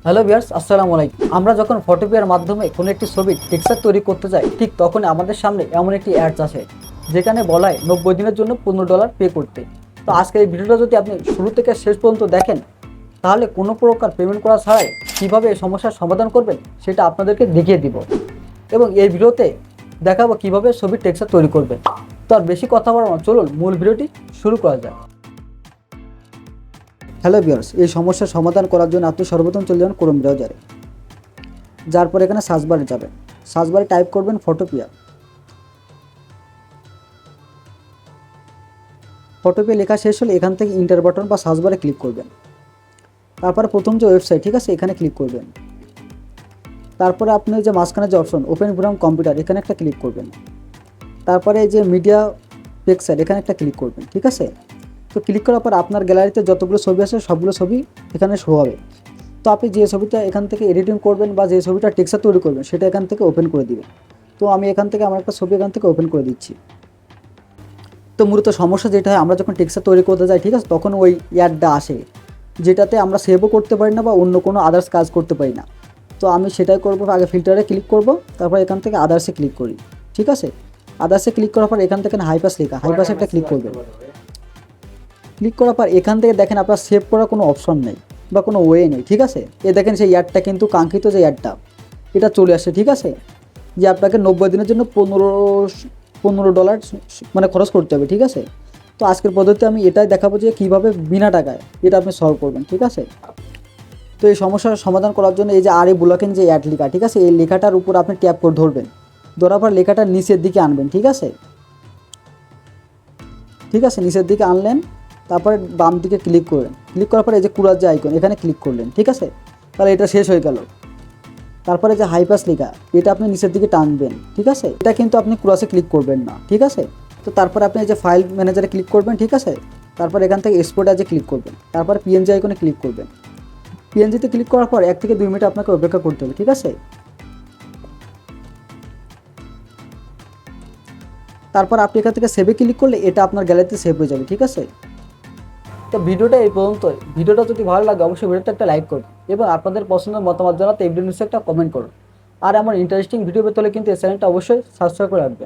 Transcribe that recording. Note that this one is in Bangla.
হ্যালো ভিউয়ার্স, আসসালামু আলাইকুম। আমরা যখন ফটোপিয়ার মাধ্যমে কোনো একটি ছবির টেক্সচার তৈরি করতে যাই, ঠিক তখন আমাদের সামনে এমন একটি অ্যাডস আসে যেখানে বলা হয় 90 দিনের জন্য $15 পে করতে। তো আজকের এই ভিডিওটা যদি আপনি শুরু থেকে শেষ পর্যন্ত দেখেন, তাহলে কোনো প্রকার পেমেন্ট করা ছাড়াই কীভাবে এই সমস্যার সমাধান করবেন সেটা আপনাদেরকে দেখিয়ে দিব। এবং এই ভিডিওতে দেখাবো কীভাবে ছবির টেক্সচার তৈরি করবেন। তো আর বেশি কথা বলবো না, চলুন মূল ভিডিওটি শুরু করা যাক। হ্যালো ভিউয়ার্স, এই সমস্যার সমাধান করার জন্য আপনি সর্বপ্রথম চলে যাবেন ক্রোম ব্রাউজারে। যার পর এখানে সার্চ বারে যাবেন, সার্চ বারে টাইপ করবেন ফটোপিয়া। ফটোপিয়া লেখা শেষ হলে এখান থেকে ইন্টার বাটন বা সার্চ বারে ক্লিক করবেন। তারপরে প্রথম যে ওয়েবসাইট, ঠিক আছে, এখানে ক্লিক করবেন। তারপরে আপনি যে মাঝখানে যে অপশন ওপেন ফ্রম কম্পিউটার, এখানে একটা ক্লিক করবেন। তারপরে এই যে মিডিয়া পিকচার, এখানে একটা ক্লিক করবেন, ঠিক আছে। তো ক্লিক করার পর আপনার গ্যালারিতে যতগুলো ছবি আছে সবগুলো ছবি এখানে শো হবে। তো আপনি যে ছবিটা এখান থেকে এডিটিং করবেন বা যে ছবিটা টেক্সচার তৈরি করবেন সেটা এখান থেকে ওপেন করে দিবেন। তো আমি এখান থেকে আমার একটা ছবি এখান থেকে ওপেন করে দিচ্ছি। তো মূলত সমস্যা যেটা হয়, আমরা যখন টেক্সচার তৈরি করতে যাই, ঠিক আছে, তখন ওই অ্যাডটা আসে যেটাতে আমরা সেভও করতে পারি না বা অন্য কোনো আদার্স কাজ করতে পারি না। তো আমি সেটাই করবো, আগে ফিল্টারে ক্লিক করব, তারপর এখান থেকে আদার্সে ক্লিক করি, ঠিক আছে। আদার্সে ক্লিক করার পর এখান থেকে হাইপাস লেখা, হাইপাসে একটা ক্লিক করবেন। ক্লিক করার পর এখান থেকে দেখেন আপনার সেভ করার কোনো অপশন নেই বা কোনো ওয়ে নেই, ঠিক আছে। এ দেখেন সেই অ্যাডটা কিন্তু কাঙ্ক্ষিত যে অ্যাডটা এটা চলে আসে, ঠিক আছে, যে আপনাকে 90 দিনের জন্য $15 মানে খরচ করতে হবে, ঠিক আছে। তো আজকের পদ্ধতি আমি এটাই দেখাবো যে কীভাবে বিনা টাকায় এটা আপনি সলভ করবেন, ঠিক আছে। তো এই সমস্যার সমাধান করার জন্য এই যে আর এই ব্লকেন যে অ্যাড লেখা, ঠিক আছে, এই লেখাটার উপর আপনি ট্যাপ করে ধরবেন, ধরার পর লেখাটা নিচের দিকে আনবেন, ঠিক আছে। ঠিক আছে, নিচের দিকে আনলেন, তারপরে বাম দিকে ক্লিক করবেন। ক্লিক করার পরে এই যে কুড়ার যে আইকন, এখানে ক্লিক করলেন, ঠিক আছে। তাহলে এটা শেষ হয়ে গেল। তারপরে যে হাইপাস লেখা, এটা আপনি নিচের দিকে টানবেন, ঠিক আছে। এটা কিন্তু আপনি কুড়াসে ক্লিক করবেন না, ঠিক আছে। তো তারপরে আপনি এই যে ফাইল ম্যানেজারে ক্লিক করবেন, ঠিক আছে। তারপর এখান থেকে এক্সপোর্ট আজে ক্লিক করবেন, তারপরে পিএনজি আইকনে ক্লিক করবেন। পিএনজিতে ক্লিক করার পর 1 থেকে 2 মিনিট আপনাকে অপেক্ষা করতে হবে, ঠিক আছে। তারপর আপনি এখান থেকে সেভে ক্লিক করলে এটা আপনার গ্যালারিতে সেভ হয়ে যাবে, ঠিক আছে। তো ভিডিওটা এই পর্যন্তই। ভিডিওটা যদি ভালো লাগে অবশ্যই ভিডিওতে একটা লাইক করুন এবং আপনাদের পছন্দের মতামত জানাতে এই ভিডিওর নিচে একটা কমেন্ট করুন। আর আমার ইন্টারেস্টিং ভিডিও পেতে হলে কিন্তু এই চ্যানেলটা অবশ্যই সাবস্ক্রাইব করে রাখবেন।